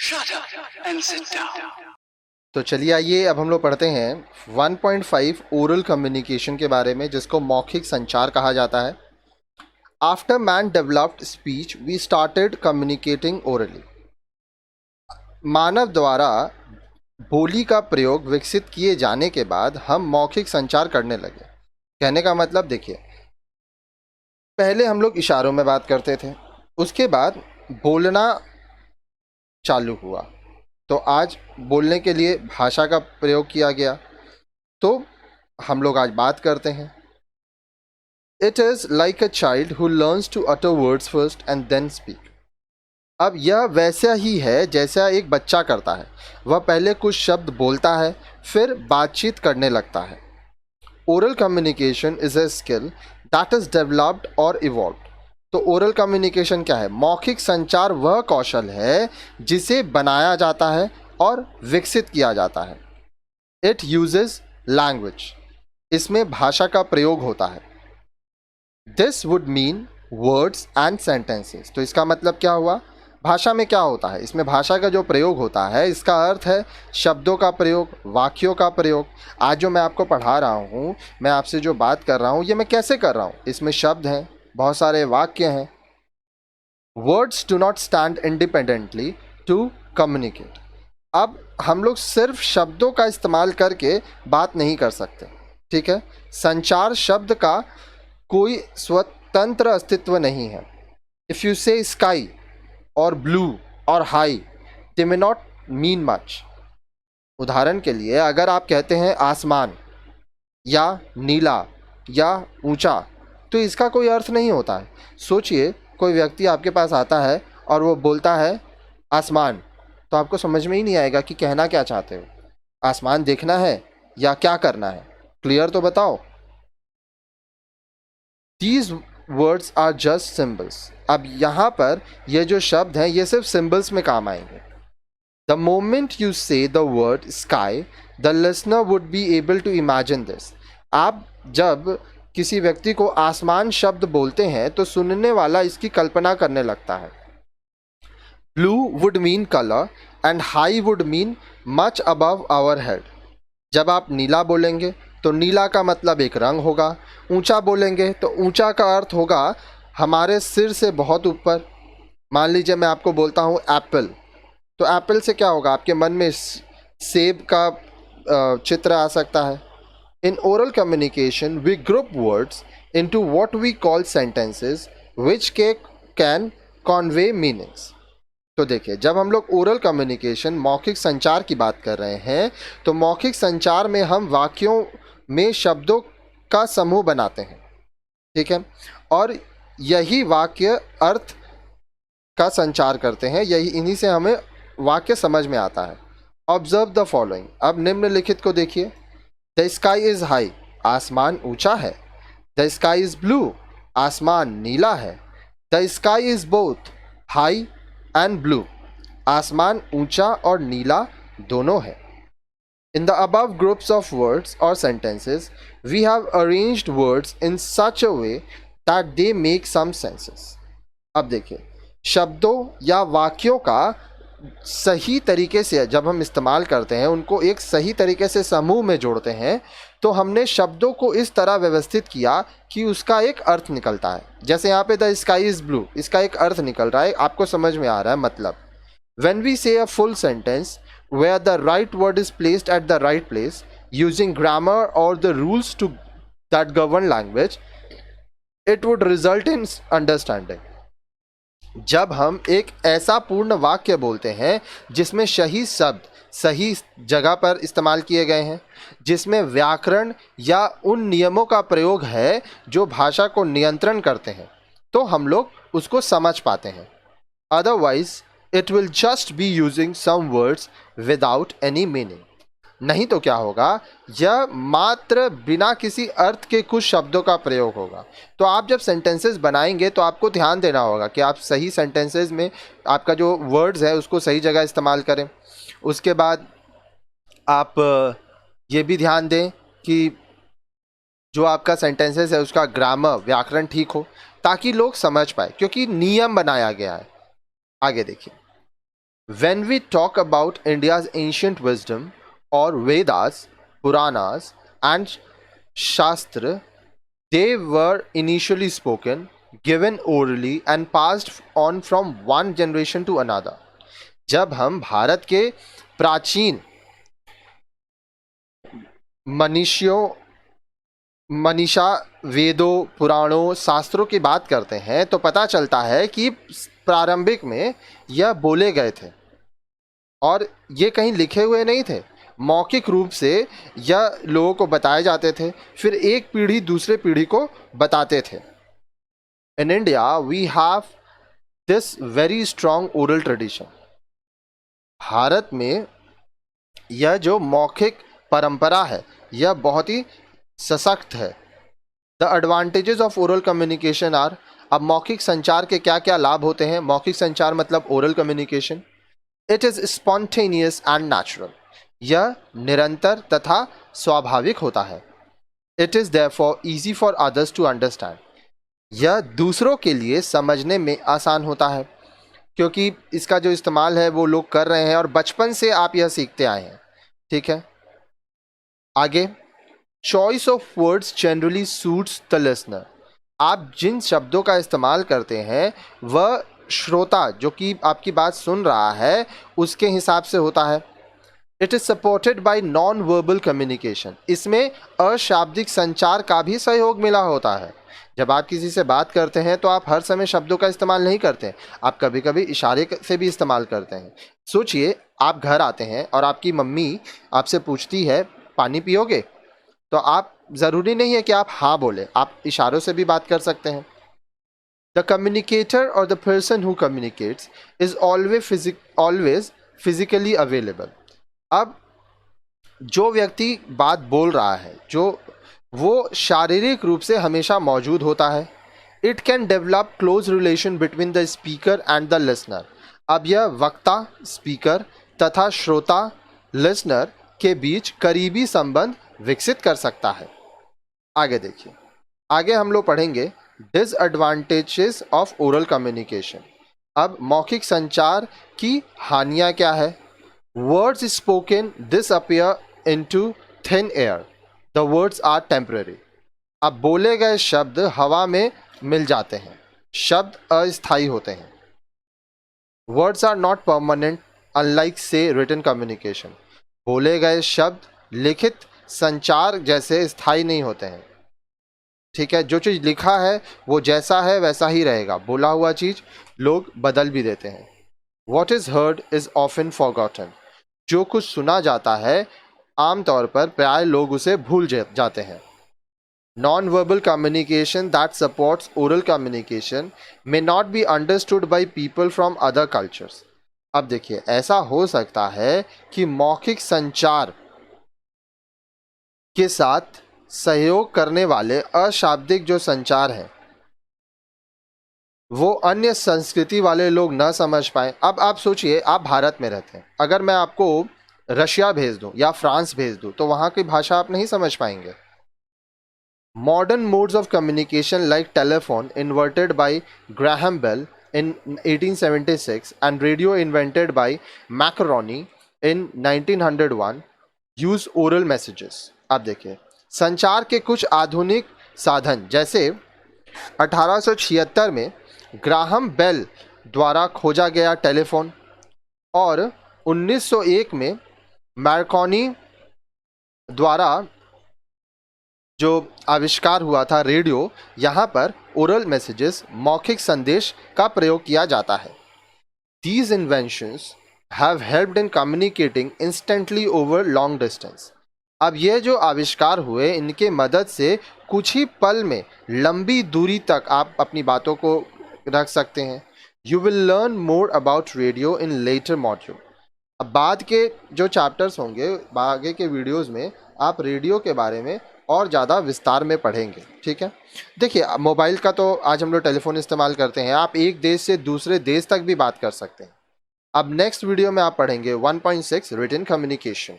Shut up and sit down. तो चलिए आइए अब हम लोग पढ़ते हैं 1.5 ओरल कम्युनिकेशन के बारे में, जिसको मौखिक संचार कहा जाता है। After man developed speech we started communicating orally. मानव द्वारा बोली का प्रयोग विकसित किए जाने के बाद हम मौखिक संचार करने लगे। कहने का मतलब देखिए, पहले हम लोग इशारों में बात करते थे, उसके बाद बोलना चालू हुआ, तो आज बोलने के लिए भाषा का प्रयोग किया गया, तो हम लोग आज बात करते हैं। It is like a child who learns to utter words first and then speak. अब यह वैसा ही है जैसा एक बच्चा करता है, वह पहले कुछ शब्द बोलता है फिर बातचीत करने लगता है। Oral communication is a skill that is developed और इवॉल्व्ड। तो ओरल कम्युनिकेशन क्या है? मौखिक संचार वह कौशल है जिसे बनाया जाता है और विकसित किया जाता है। इट यूजेस लैंग्वेज, इसमें भाषा का प्रयोग होता है। This would mean words and sentences. तो इसका मतलब क्या हुआ? भाषा में क्या होता है? इसमें भाषा का जो प्रयोग होता है, इसका अर्थ है शब्दों का प्रयोग, वाक्यों का प्रयोग। आज जो मैं आपको पढ़ा रहा हूँ, मैं आपसे जो बात कर रहा हूँ, ये मैं कैसे कर रहा हूँ? इसमें शब्द हैं, बहुत सारे वाक्य हैं। Words do not stand independently to communicate. अब हम लोग सिर्फ शब्दों का इस्तेमाल करके बात नहीं कर सकते, ठीक है? संचार शब्द का कोई स्वतंत्र अस्तित्व नहीं है। इफ़ यू से स्काई और ब्लू और high, they may not mean much. उदाहरण के लिए, अगर आप कहते हैं आसमान या नीला या ऊंचा, तो इसका कोई अर्थ नहीं होता है। सोचिए, कोई व्यक्ति आपके पास आता है और वो बोलता है आसमान, तो आपको समझ में ही नहीं आएगा कि कहना क्या चाहते हो। आसमान देखना है या क्या करना है? क्लियर तो बताओ। These words are just symbols. अब यहाँ पर ये जो शब्द हैं, ये सिर्फ सिम्बल्स में काम आएंगे। The moment you say the word sky, the listener would be able to imagine this. आप जब किसी व्यक्ति को आसमान शब्द बोलते हैं तो सुनने वाला इसकी कल्पना करने लगता है। Blue would mean color and high would mean much above our head. जब आप नीला बोलेंगे तो नीला का मतलब एक रंग होगा। ऊंचा बोलेंगे तो ऊंचा का अर्थ होगा हमारे सिर से बहुत ऊपर। मान लीजिए मैं आपको बोलता हूँ एप्पल, तो एप्पल से क्या होगा? आपके मन में सेब का चित्र आ सकता है। In oral communication we group words into what we call sentences which can convey meanings. तो देखिए, जब हम लोग ओरल कम्युनिकेशन, मौखिक संचार की बात कर रहे हैं, तो मौखिक संचार में हम वाक्यों में शब्दों का समूह बनाते हैं, ठीक है? और यही वाक्य अर्थ का संचार करते हैं, यही इन्हीं से हमें वाक्य समझ में आता है। Observe the following. अब निम्नलिखित को देखिए। द स्काई इज हाई, आसमान ऊंचा है। द स्काई इज ब्लू, आसमान नीला है। The sky is both high and blue, आसमान ऊंचा और नीला दोनों है। In the above groups of words or sentences, we have arranged words in such a way that they make some senses. अब देखिए, शब्दों या वाक्यों का सही तरीके से जब हम इस्तेमाल करते हैं, उनको एक सही तरीके से समूह में जोड़ते हैं, तो हमने शब्दों को इस तरह व्यवस्थित किया कि उसका एक अर्थ निकलता है। जैसे यहाँ पे द स्काई इज़ ब्लू, इसका एक अर्थ निकल रहा है, आपको समझ में आ रहा है मतलब। When we say a full sentence where the right word is placed at the right place using grammar or the rules that govern language, it would result in understanding. जब हम एक ऐसा पूर्ण वाक्य बोलते हैं जिसमें सही शब्द सही जगह पर इस्तेमाल किए गए हैं, जिसमें व्याकरण या उन नियमों का प्रयोग है जो भाषा को नियंत्रण करते हैं, तो हम लोग उसको समझ पाते हैं। Otherwise it will just be using some words without any meaning. नहीं तो क्या होगा? यह मात्र बिना किसी अर्थ के कुछ शब्दों का प्रयोग होगा। तो आप जब सेंटेंसेस बनाएंगे तो आपको ध्यान देना होगा कि आप सही सेंटेंसेस में आपका जो वर्ड्स है उसको सही जगह इस्तेमाल करें। उसके बाद आप ये भी ध्यान दें कि जो आपका सेंटेंसेस है उसका ग्रामर, व्याकरण ठीक हो, ताकि लोग समझ पाए, क्योंकि नियम बनाया गया है। आगे देखिए। When we talk about India's ancient wisdom or Vedas, Puranas, and Shastra, they were initially spoken, given orally, and passed on from one generation to another. जब हम भारत के प्राचीन मनीषा, वेदों, पुराणों, शास्त्रों की बात करते हैं तो पता चलता है कि प्रारंभिक में यह बोले गए थे और ये कहीं लिखे हुए नहीं थे। मौखिक रूप से यह लोगों को बताए जाते थे, फिर एक पीढ़ी दूसरे पीढ़ी को बताते थे। In India we have this very strong oral tradition. Bharat में यह जो मौखिक परंपरा है यह बहुत ही सशक्त है। The advantages of oral communication are, अब मौखिक संचार के क्या क्या लाभ होते हैं। मौखिक संचार मतलब oral communication. It is spontaneous and natural, यह निरंतर तथा स्वाभाविक होता है। It is therefore easy for others to understand, यह दूसरों के लिए समझने में आसान होता है क्योंकि इसका जो इस्तेमाल है वो लोग कर रहे हैं और बचपन से आप यह सीखते आए हैं। ठीक है, आगे, choice of words generally suits the listener. आप जिन शब्दों का इस्तेमाल करते हैं वह श्रोता जो कि आपकी बात सुन रहा है उसके हिसाब से होता है। It is supported by non verbal communication, इसमें अशाब्दिक संचार का भी सहयोग मिला होता है। जब आप किसी से बात करते हैं तो आप हर समय शब्दों का इस्तेमाल नहीं करते, आप कभी कभी इशारे से भी इस्तेमाल करते हैं। सोचिए, आप घर आते हैं और आपकी मम्मी आपसे पूछती है पानी पियोगे, तो आप ज़रूरी नहीं है कि आप हाँ बोले, आप इशारों से भी बात कर सकते हैं। द कम्युनिकेटर और the person who communicates is always physically available. अब जो व्यक्ति बात बोल रहा है वो शारीरिक रूप से हमेशा मौजूद होता है। It can develop close relation between the speaker and the listener. अब यह वक्ता, स्पीकर तथा श्रोता, लिसनर के बीच करीबी संबंध विकसित कर सकता है। आगे देखिए, आगे हम लोग पढ़ेंगे डिसएडवांटेजेस ऑफ ओरल कम्युनिकेशन। अब मौखिक संचार की हानियां क्या है। Words spoken disappear into thin air, the words are temporary. अब बोले गए शब्द हवा में मिल जाते हैं, शब्द अस्थायी होते हैं। Words are not permanent unlike से रिटन कम्युनिकेशन, बोले गए शब्द लिखित संचार जैसे स्थायी नहीं होते हैं। ठीक है, जो चीज़ लिखा है वो जैसा है वैसा ही रहेगा, बोला हुआ चीज़ लोग बदल भी देते हैं। What is heard is often forgotten, जो कुछ सुना जाता है आमतौर पर प्राय लोग उसे भूल जाते हैं। Non verbal communication that supports oral communication may not be understood by people from other cultures. अब देखिए, ऐसा हो सकता है कि मौखिक संचार के साथ सहयोग करने वाले अशाब्दिक जो संचार है वो अन्य संस्कृति वाले लोग न समझ पाए। अब आप सोचिए, आप भारत में रहते हैं, अगर मैं आपको रशिया भेज दूं या फ्रांस भेज दूं तो वहां की भाषा आप नहीं समझ पाएंगे। Modern modes of communication like telephone inverted by Graham Bell in 1876 and radio invented by Macaroni in 1901 use oral messages। अब देखिए, संचार के कुछ आधुनिक साधन जैसे 1876 में ग्राहम बेल द्वारा खोजा गया टेलीफोन और 1901 में मैरकॉनी द्वारा जो आविष्कार हुआ था रेडियो, यहाँ पर ओरल मैसेजेस, मौखिक संदेश का प्रयोग किया जाता है। These inventions have helped in communicating instantly over long distance। अब ये जो आविष्कार हुए इनके मदद से कुछ ही पल में लंबी दूरी तक आप अपनी बातों को रख सकते हैं। You will learn more about radio in later module। अब बाद के जो चैप्टर्स होंगे, आगे के वीडियोस में आप रेडियो के बारे में और ज़्यादा विस्तार में पढ़ेंगे। ठीक है, देखिए, मोबाइल का तो आज हम लोग टेलीफोन इस्तेमाल करते हैं, आप एक देश से दूसरे देश तक भी बात कर सकते हैं। अब नेक्स्ट वीडियो में आप पढ़ेंगे 1.6 रिटन कम्युनिकेशन।